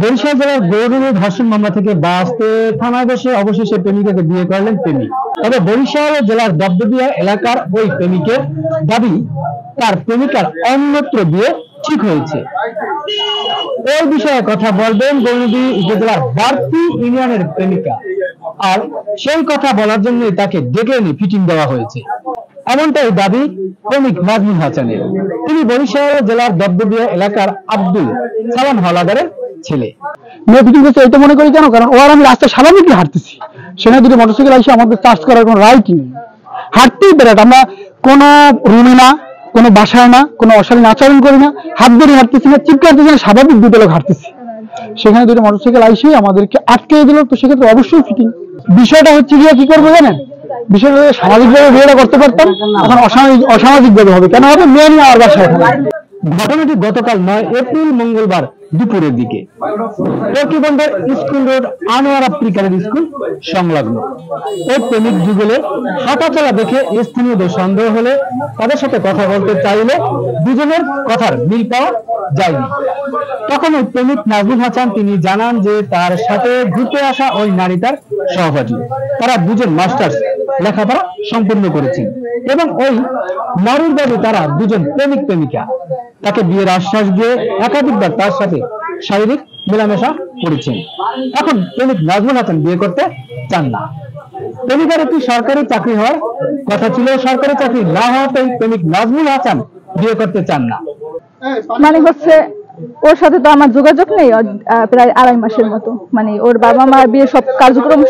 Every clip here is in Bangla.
বরিশাল জেলার গৌরনদী ধর্ষণ মামলা থেকে বাঁচতে থানায় বসে অবশেষে প্রেমিকাকে বিয়ে করলেন প্রেমিক। তবে বরিশাল জেলার দবদবিয়া এলাকার ওই প্রেমিকের দাবি তার প্রেমিকার অন্যত্র বিয়ে ঠিক হয়েছে। এই বিষয়ে কথা বলবেন গৌরনদী উপজেলার বার্তি ইউনিয়নের প্রেমিকা, আর সেই কথা বলার জন্যই তাকে ডেকে এনে ফিটিং দেওয়া হয়েছে, এমনটাই দাবি প্রেমিক নাজমুল হাসানের। তিনি বরিশাল জেলার দবদবিয়া এলাকার আব্দুল সালাম হাওলাদারের ছেলে। মেয়ে ফিটিং করছে এটা মনে করি কেন, কারণ ওর আমি রাস্তায় স্বাভাবিকই হাঁটতেছি, সেখানে দুটো মোটরসাইকেল এসে আমাদের চার্জ করার কোনো রাইট নেই। হাঁটতেই বেরাট, আমরা কোনো রুমে না, কোনো বাসায় না, কোনো অশালীন আচরণ করি না, হাত ধরে হাঁটতেছি না, চিৎকারতেছি না, স্বাভাবিক দুটো লোক হাঁটতেছি। সেখানে দুটো মোটরসাইকেল এসে আমাদেরকে আটকে দিল, তো সেক্ষেত্রে অবশ্যই ফিটিং। বিষয়টা হচ্ছে গিয়ে কি করবো জানেন, বিষয়টা সামাজিকভাবে বিয়েটা করতে পারতাম, এখন অসামাজিকভাবে হবে। কেন হবে? মেয়ে নিয়ে আমার বাসায়। ঘটনাটি গতকাল 9 এপ্রিল মঙ্গলবার দুপুরের দিকে টর্কিবন্দর স্কুল রোড আনোয়ারা প্রিকারি স্কুল সংলগ্ন। ওই প্রেমিক যুগলে হাঁটাচলা দেখে স্থানীয়দের সন্দেহ হলে তাদের সাথে কথা বলতে চাইলে দুজনের কথার মিল পাওয়া যায়নি। তখন ওই প্রেমিক নাজমুল হাসান তিনি জানান যে তার সাথে ঘুরতে আসা ওই নারী তার সহপাঠী, তারা দুজন মাস্টার্স লেখাপড়া সম্পূর্ণ করেছেন এবং ওই নারীর দাবি তারা দুজন প্রেমিক প্রেমিকা। তাকে বিয়ের আশ্বাস দিয়ে একাধিকবার তার সাথে শারীরিক মেলামেশা করেছেন। এখন প্রেমিক নাজমুল হাসান বিয়ে করতে চান না। প্রেমিকার একটি সরকারি চাকরি হওয়ার কথা ছিল, সরকারি চাকরি না হওয়াতেই প্রেমিক নাজমুল হাসান বিয়ে করতে চান না। মানে হচ্ছে ওর সাথে তো আমার যোগাযোগ নেই প্রায় 2.5 মাসের মতো। মানে ওর বাবা মা বিয়ে সব কার্যক্রম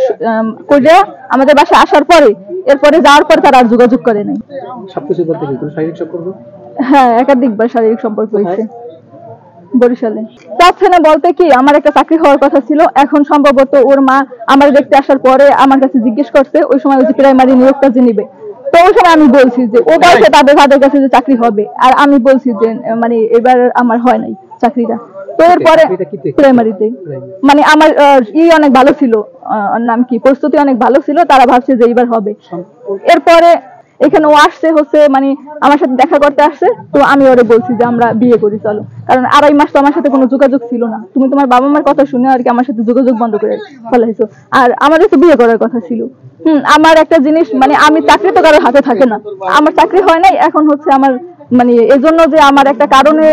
করে আমাদের বাসায় আসার পরে, এরপরে যাওয়ার পর তারা আর যোগাযোগ করে নাই। সবকিছু বলতে কি কোনো শারীরিক সম্পর্ক? হ্যাঁ, একাধিকবার শারীরিক সম্পর্ক হয়েছে বরিশালে। চাচ্ছে না বলতে কি, আমার একটা চাকরি হওয়ার কথা ছিল, এখন সম্ভবত ওর মা আমার দেখতে আসার পরে আমার কাছে জিজ্ঞেস করছে ওই সময় ওই যে প্রাইমারি নিয়োগটা যে নিবে, তো ওই সময় আমি বলছি যে ও বলছে তাদের কাছে যে চাকরি হবে, আর আমি বলছি যে মানে এবার আমার হয় নাই চাকরিটা। তো এরপরে প্রাইমারিতে মানে আমার অনেক ভালো ছিল, নাম কি, প্রস্তুতি অনেক ভালো ছিল, তারা ভাবছে যে এবার হবে। এরপরে এখানে ও আসছে হচ্ছে মানে আমার সাথে দেখা করতে আসছে, তো আমি ওরে বলছি যে আমরা বিয়ে করি চলো, কারণ 2.5 মাস তো আমার সাথে কোনো যোগাযোগ ছিল না। তুমি তোমার বাবা মার কথা শুনে আর কি আমার সাথে যোগাযোগ বন্ধ করে ফেলাইছো, আর আমাদের তো বিয়ে করার কথা ছিল। আমার একটা জিনিস, মানে আমি চাকরি তো কারোর হাতে থাকে না, আমার চাকরি হয় নাই, এখন হচ্ছে আমার মানে এজন্য যে আমার একটা কারণে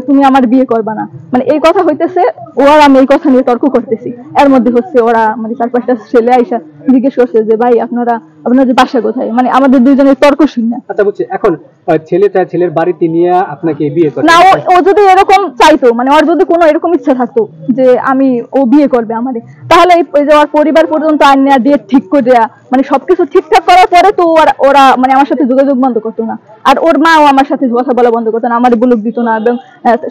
তুমি আমার বিয়ে করবা না, মানে এই কথা হইতেছে। ওরা আমি এই কথা নিয়ে তর্ক করতেছি, এর মধ্যে হচ্ছে ওরা মানে 4-5টা ছেলে আইসা জিজ্ঞেস করছে যে ভাই আপনাদের বাসা কোথায়, মানে আমাদের দুইজনের তর্ক শুনে। আচ্ছা বুঝছি, এখন ছেলেটা ছেলের বাড়িতে নিয়ে আপনাকে বিয়ে করে না, ও যদি এরকম চাইতো, মানে ওর যদি কোনো এরকম ইচ্ছা থাকতো যে ও বিয়ে করবে আমারে, তাহলে এই যে ওর পরিবার পর্যন্ত আনিয়া ডেট ঠিক করে দেয়া, মানে সবকিছু ঠিকঠাক করার পরে তো ওরা মানে আমার সাথে যোগাযোগ বন্ধ করতো না। আর ওর মাও আমার সাথে কথা বলা বন্ধ করতো না, আমার বুলুক দিত না, এবং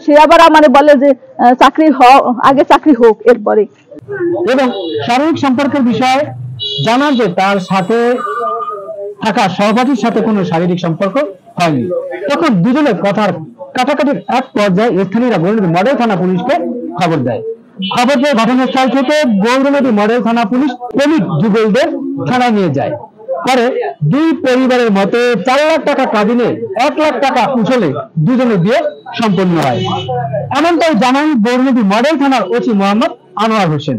সে আবার আমারে বলে যে আগে চাকরি হোক এরপরে। এবং শারীরিক সম্পর্কের বিষয়ে জানান যে তার সাথে থাকা সহপাঠীর সাথে কোনো শারীরিক সম্পর্ক হয়নি। তখন দুজনের কথার কাটাকাটির এক পর্যায়ে স্থানীয়রা গৌরনদী মডেল থানা পুলিশকে খবর দেয়। খবর পেয়ে ঘটনাস্থল থেকে গৌরনদী মডেল থানা পুলিশ প্রেমিক যুগলদের থানায় নিয়ে যায়। পরে দুই পরিবারের মতে 4 লাখ টাকা কাবিনে 1 লাখ টাকা উছলে দুজনের বিয়ে সম্পন্ন হয়, এমনটাই জানান গৌরনদী মডেল থানার ওসি মোহাম্মদ আনোয়ার হোসেন।